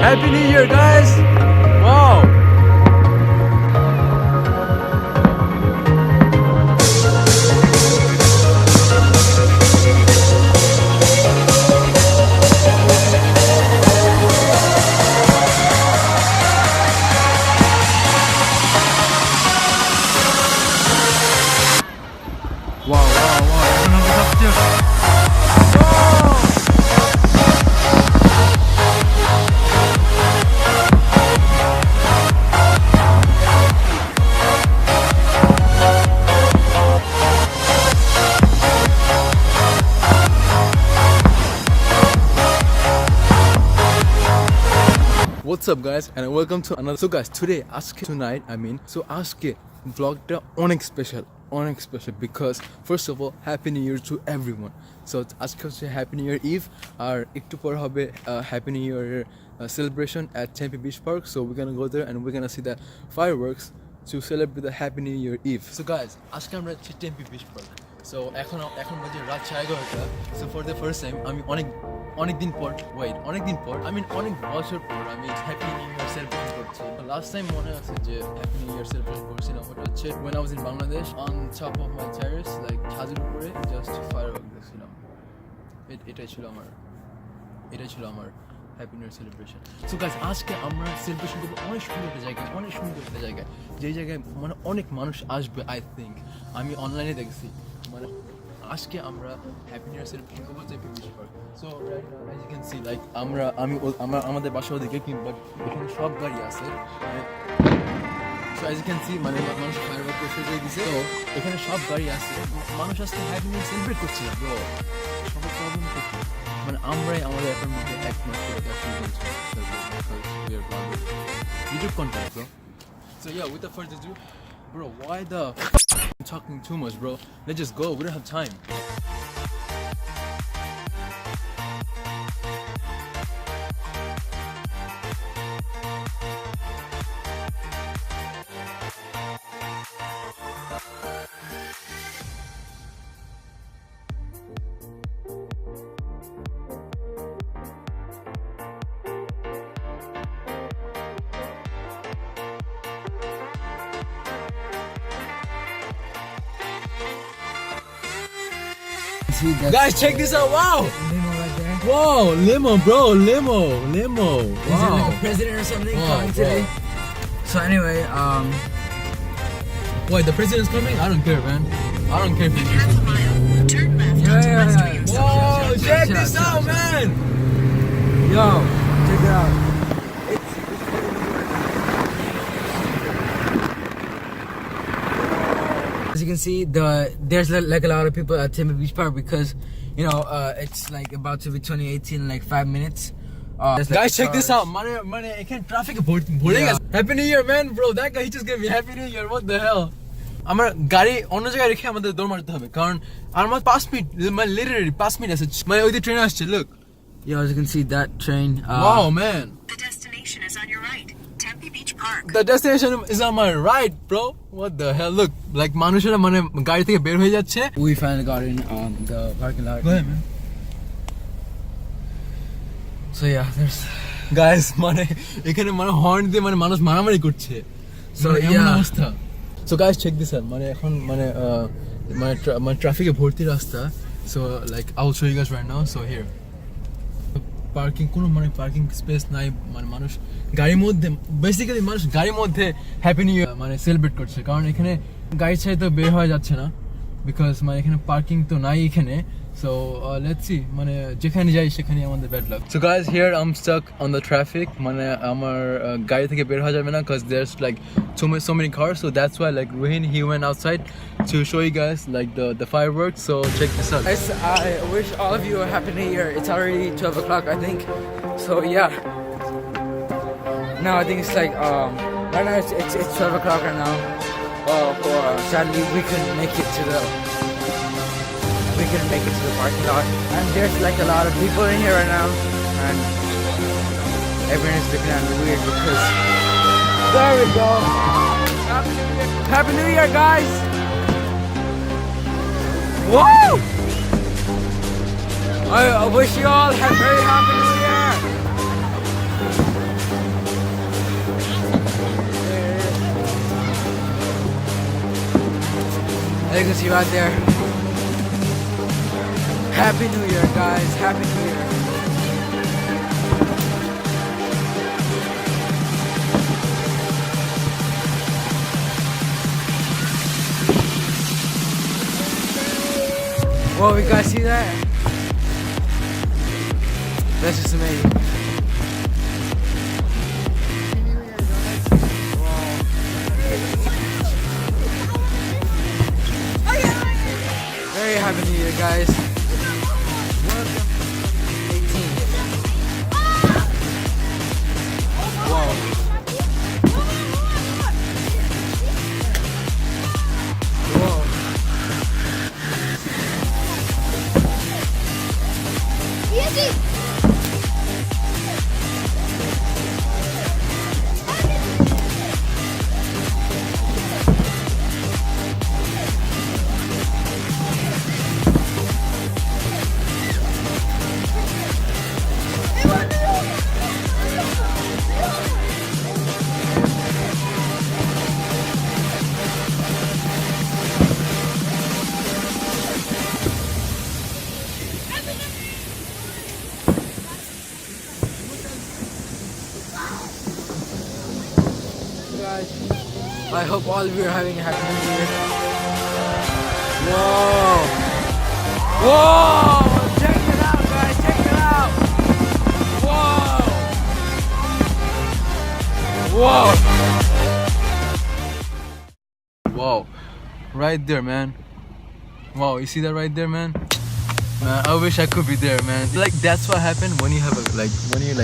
Happy New Year, guys! Wow! What's up guys and welcome to another. So guys, today tonight আজকে vlogটা অনেক special because first of all happy new year to everyone. So আজকে হচ্ছে happy new year eve আর একটু পর হবে happy new year celebration at Tempe Beach Park. So we're gonna go there and we're gonna see the fireworks to celebrate the happy new year eve. So guys, আজকে আমরা যাচ্ছি Tempe Beach Park. So এখন বাজে রাত 11:30. So for the first time আমি অনেক দিন পর অনেক বছর পর আমি হ্যাপি নিউ ইয়ার সেলিব্রেট করছি। লাস্ট টাইম মনে আছে যে হ্যাপি নিউ ইয়ার সেলিব্রেট করছিলাম ওটা হচ্ছে when I was in Bangladesh on top of my terrace, like ছাদের উপরে জাস্ট ফায়ারওয়ার্ক দেখছিলাম। এটাই ছিল আমার happy new year celebration. So guys, আজকে আমরা সেলিব্রেশন করবো অনেক সুন্দর একটা জায়গায়, যেই জায়গায় মানে অনেক মানুষ আসবে। আই থিঙ্ক আমি অনলাইনে দেখছি মানে আজকে আমরা হ্যাপি নিউ ইয়ার সেলিব্রেশন করবো Tempe beach park. So right now as you can see like আমাদের বাসার ওদিকে কিংবা এখানে সব গাড়ি আছে। So as you can see মানে মানুষ ফায়ারওয়ার্ক করতে দিয়েছে। তো এখানে সব গাড়ি আছে, মানুষ আসতে হ্যাপি নিউ ইয়ার সেলিব্রেট করছে। ব্রো সবার প্রবলেম করছে মানে আমরাই আমাদের একের মধ্যে একমাস করে YouTube content bro. So yeah without further ado, bro, why the I'm talking too much, bro? Let's just go. We don't have time. Guys, check this out! Wow! Limo right there. Wow, limo, bro, limo. Is it Wow. like a president or something coming bro. today? So anyway, Wait, the president's coming? I don't care, man. I don't care if he's yeah. Whoa, check this out, man! Yo, check it out. As you can see, there's like a lot of people at Tempe Beach Park because, you know, it's like about to be 2018 in like 5 minutes. Guys, check this out. Money, I can't traffic boarding. Happy New Year, man, bro. That guy, he just gave me Happy New Year. What the hell? আমার গাড়ি অন্য জায়গায় রেখে আমাদের দৌড় মারতে হবে কারণ আমার 5 মিনিট মানে লিটারালি 5 মিনিট আছে মানে ওই যে ট্রেন আসছে। Look, Yo, as you can see, that train. Wow, man. The destination is on your right, Tempe Beach Park. The destination is on my right, bro. What the hell? Look, like মানুষেরা মানে গাড়ি থেকে বের হয়ে যাচ্ছে। We finally got in the parking lot. Go ahead, man. So yeah, there's. Guys, মানে এখানে মানে হর্ন দিয়ে মানে মানুষ মারামারি করছে। So এমন yeah. অবস্থা। So guys, check this out. মানে এখন মানে ট্রাফিকে ভর্তি রাস্তা। So like I'll show you guys right now. So here. Parking space নাই মানে মানুষ গাড়ির মধ্যে বেসিক্যালি মানুষ গাড়ির মধ্যে হ্যাপি নিউ ইয়ার মানে সেলিব্রেট করছে কারণ এখানে গাড়ি ছাড়া তো বের হওয়া যাচ্ছে না বিকজ মানে এখানে পার্কিং তো নাই এখানে। So let's see মানে যেখানে যাই সেখানে আমাদের bad luck. So guys, here I'm stuck on the traffic মানে আমার গাড়ি থেকে বের হওয়া যাবে না because there's like so many cars. So that's why like Mahin, he went outside to show you guys like the fireworks. So check this out. Guys, I wish all of you a happy new year. It's already 12 o'clock, I think. So yeah. Now I think it's like right now it's 12 o'clock right now. Sadly we couldn't make it to the parking lot, and there's like a lot of people in here right now, and everyone is looking at me weird because there we go. Happy New Year, guys! Woo! I wish you all a very happy New Year. can see right there. Happy New Year, guys. Happy New Year. Whoa, you guys see that? That's just amazing. Very happy New Year, guys. Welcome. 18. Wow. Whoa. Easy. Guys, I hope all of you are having a happy New Year. Whoa! Whoa! Check it out, guys! Check it out! Whoa! Whoa! Wow, right there, man. Wow, you see that right there, man? Man, I wish I could be there, man. Like that's what happened when you have a when you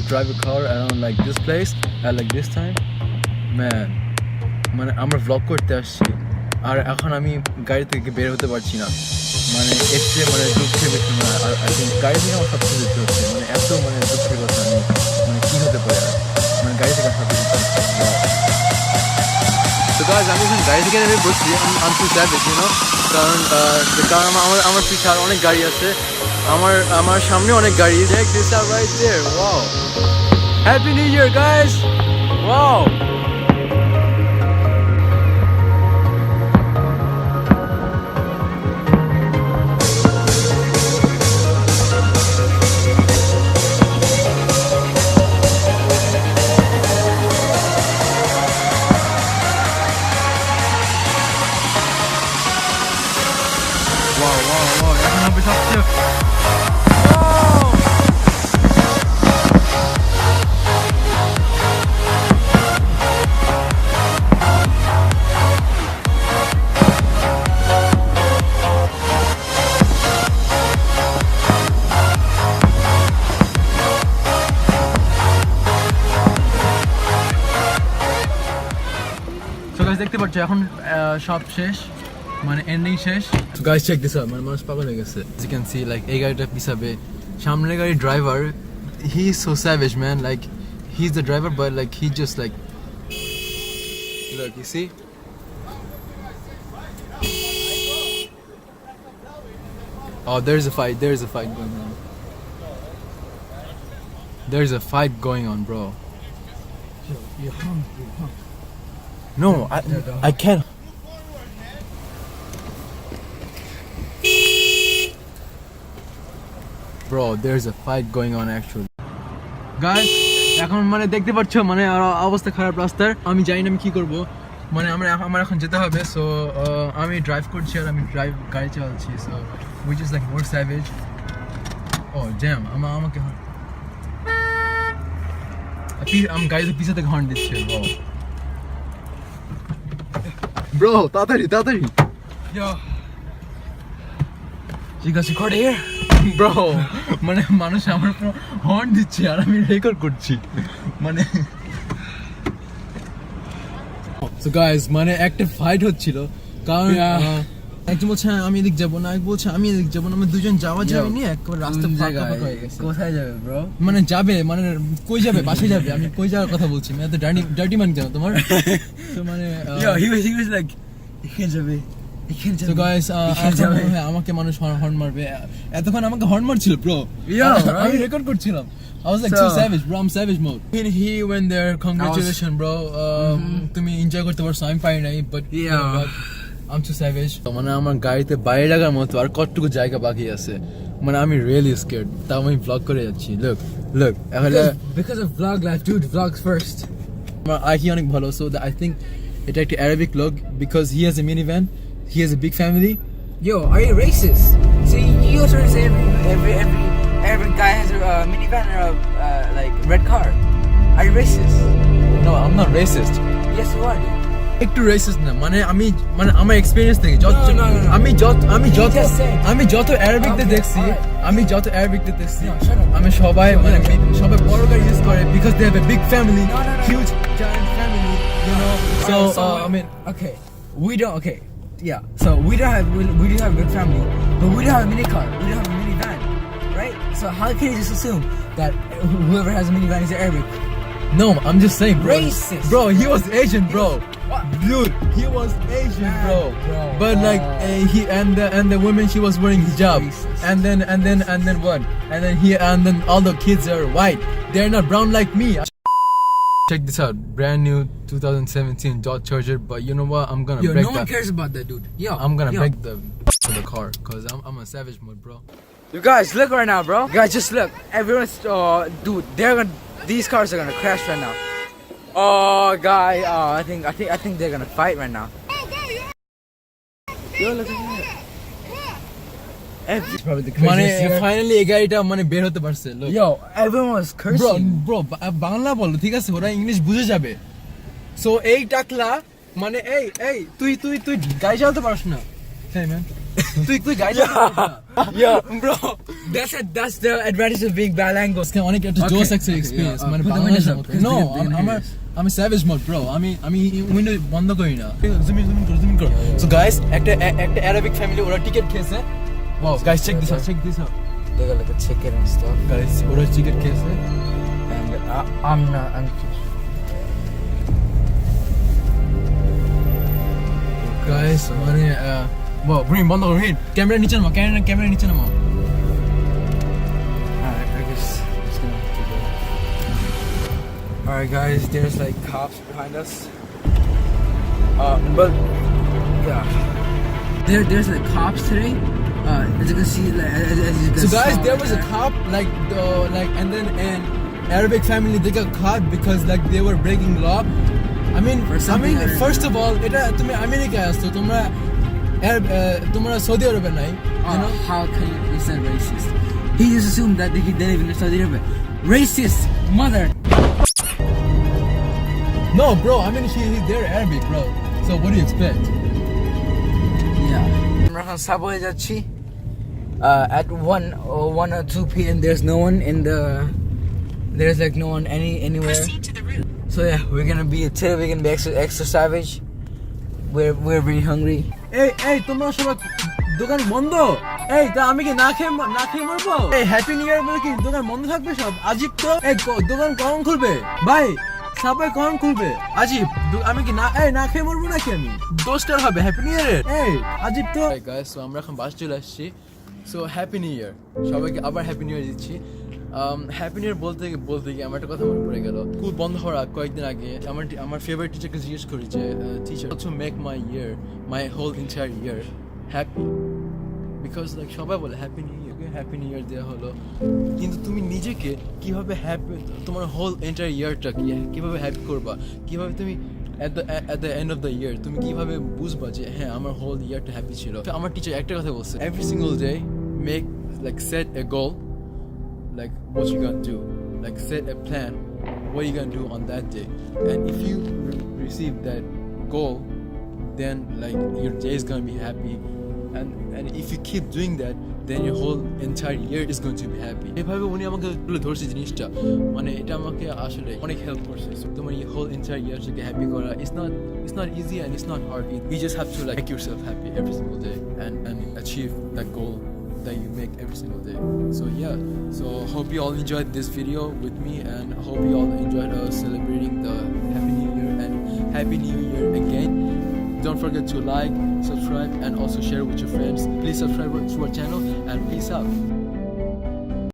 drive a car around like this place at like this time. Man, মানে আমরা vlog করতে আসছি আর এখন আমি গাড়ি থেকে বের হতে পারছি না মানে এর চেয়ে মানে দুঃখের বিষয় না আর গাড়ি থেকে আমার সব কিছু দিতে হচ্ছে মানে এত মানে দুঃখের কথা আমি মানে কি হতে পারে আর মানে গাড়ি থেকে সব কিছু তো গাইজ আমি এখন গাড়ি থেকে নেমে বসছি আমি টু স্যাভেজ ইউ নো কারণ আমার পিছে আর অনেক গাড়ি আছে আমার সামনে অনেক গাড়ি check this out right there wow happy new year guys wow Wow, এখন হবে সবচেয়ে দেখতে পাচ্ছ এখন সব শেষ মানে এন্ডিং শেষ so guys check this out মানে মানুষ পাগল হয়ে গেছে as you can see like এই গাড়িটা পিছাবে সামনের গাড়ির driver he is so savage man like he's the driver but like he just like look you see oh there's a fight going on there's a fight going on bro no I can't bro there's a fight going on actually guys এখন মানে দেখতে পাচ্ছ মানে অবস্থা খারাপ রাস্তার আমি জানি না আমি কি করব মানে আমার এখন যেতে হবে সো আমি ড্রাইভ করছি আর আমি গাড়ি চালাচ্ছি so which is like more savage oh damn আমাকে আমি গাড়িতে পিছে থেকে হর্ন দিচ্ছি bro তাড়াতাড়ি Yo. You guys record here? Bro মানে মানুষ আমার উপর হর্ন দিচ্ছে আর আমি রেকর্ড করছি মানে সো গাইস মানে একটা ফাইট হচ্ছিল কারণ একজন বলছে আমি এদিক যাবো না এক বলছে আমি এদিক যাবো না আমরা দুজন যাওয়া যাবে নি একবার রাস্তা ফাঁকা হয়ে গেছে কোথায় যাবে ব্রো মানে যাবে মানে কই যাবে বাসায় যাবে আমি কই যাওয়ার কথা বলছি মানে এত ডার্টি মান কেন তোমার তো মানে he was like এখানে যাবে So guys, আমাকে মানুষ হর্ন মারবে এতক্ষণ আমাকে হর্ন মারছিল ব্রো আমি রেকর্ড করছিলাম I was like too savage bro I'm savage mode he went there congratulations bro তুমি এনজয় করতে পারছো আমি পারি নাই but I'm too savage. মানে আমার গাড়িতে বাইরে লাগার মতো আর কতটুকু জায়গা বাকি আছে, মানে আমি really scared. তাও আমি vlog করে যাচ্ছি. Look. Because of vlog life, dude. Vlogs first. আমার আইকি অনেক ভালো, so I think এটা একটা Arabic vlog because he has a minivan, he has a big family. Yo, are you racist? See, you also say every guy has a minivan or a like red car. Are you racist? No, I'm not racist. Yes, you are, dude. একটু racist না, মানে আমার experience থেকে No. আমি যত অ্যারাবিকতে দেখছি, No, shut up. আমি সবাই বড় গাড়ি ইউজ করে because they have a big family, No. huge giant family, you know. So I mean, okay, we don't. Okay, yeah. So we do have a good family, but we don't have a mini car. We don't have a minivan, right? So how can you just assume that whoever has a minivan is Arabic? no, I'm just saying, bro. Racist. Bro, he was Asian, bro. What? Dude, he was Asian, Man, bro. But like he and the woman, she was wearing hijab. Racist. And then what? And then all the kids are white. They're not brown like me. Check this out, brand new 2017 Dodge Charger. But you know what? I'm gonna Yo, break no one cares about that, dude. Yo, I'm gonna yo. break the car because I'm a savage mode, bro. You guys, look right now, bro. You guys, just look. Everyone's, dude, these cars are gonna crash right now. Oh, guy, I think they're gonna fight right now. Yo, look at that. It's probably the মানে craziest year. Finally এই গাড়িটা মানে বের হতে পারছে। Look. Yo, everyone was cursing. Bro Bangla বলো, ঠিক আছে, ওরা ইংলিশ বুঝে যাবে। সো এই টাকলা মানে এই তুই গাড়ি চালাতে পারছ না। Hey man, তুই গাড়ি চালাতে পারছ না। Yo, bro, that's the advantage of being bilingual. আজকে অনেক একটা জোস এক্সপেরিয়েন্স, মানে put the Bangla windows up. No, আমি স্যাভেজ মোড ব্রো, আমি উইন্ডো বন্ধ করি না। জুম ইন করো। সো গাইস, একটা অ্যারাবিক ফ্যামিলি, ওরা টিকেট খেয়েছে। Wow guys, check this out. They got like a ticket and stuff. গাইস, ওরা টিকেট খেয়েছে। And I'm গাইস মানে ব্রিন বন্ধ করো, ক্যামেরা নিচে নামাও, ক্যামেরা নিচে নামাও। Alright, I guess it's gonna have to go. Alright, guys, there's like cops behind us. But yeah, there's like cops today. As you can see, like as you can So guys, saw there was a there. cop and then an Arabic family, they got caught because like they were breaking law. First of all, এটা তুমি আমেরিকায় আসছো, তোমরা Saudi আরবে নাই, you know? How can you say racist? He just assumed that they live in Saudi Arabia. Racist mother. No, bro. I mean, they're Arabic, bro. So what do you expect? Yeah. আমরা এখন subway যাচ্ছি। At 1 or 2 p.m. there's no one there's no one anywhere. Proceed to the route. So yeah, we're gonna be extra savage. We're very hungry. এই তোমরা সবাই দোকান বন্ধ। তা আমি কি না খেয়ে মরবো? হ্যাপি নিউ ইয়ার বলে কি দোকান বন্ধ থাকবে সব? আজিব তো। দোকান কখন খুলবে ভাই? সবাই কখন খুলবে? আজিব, আমি কি না খেয়ে মরবো নাকি? আমি দোষটার হবে হ্যাপি নিউ ইয়ারের। আজিব তো। গাইস, সো আমরা এখন বাস চলে আসছি। সো হ্যাপি নিউ ইয়ার সবাইকে, আবার হ্যাপি নিউ ইয়ার দিচ্ছি। হ্যাপি নিউ ইয়ার বলতে গিয়ে আমার একটা কথা মনে পড়ে গেল। স্কুল বন্ধ হওয়ার কয়েকদিন আগে আমার ফেভারিট টিচারকে জিজ্ঞেস করি যে teacher to make my whole entire year happy, because like সবাই বলে হ্যাপি নিউ ইয়ার দেওয়া হলো, কিন্তু তুমি নিজেকে কিভাবে হ্যাপি, তোমার হোল এন্টায়ার ইয়ারটা কিভাবে হ্যাপি করবা, কিভাবে তুমি at the end of the year তুমি কিভাবে বুঝবা যে হ্যাঁ আমার হোল ইয়ারটা হ্যাপি ছিল? আমার টিচার একটা কথা বলছে, every single day set a goal, like what you gonna do, like set a plan what you gonna do on that day, and if you receive that goal, then like your day is gonna be happy, and if you keep doing that, then your whole entire year is going to be happy. এভাবে উনি আমাকে তুলে ধরছে জিনিসটা, মানে এটা আমাকে আসলে অনেক হেল্প করছে। তোমার এই whole entire year থেকে হ্যাপি করা, it's not easy and it's not hard. You just have to like make yourself happy every single day and achieve that goal that you make every single day. So yeah, so hope you all enjoyed this video with me, and hope you all enjoyed celebrating the Happy New Year, and Happy New Year again. Don't forget to like, subscribe, and also share with your friends. Please subscribe to our channel, and peace out.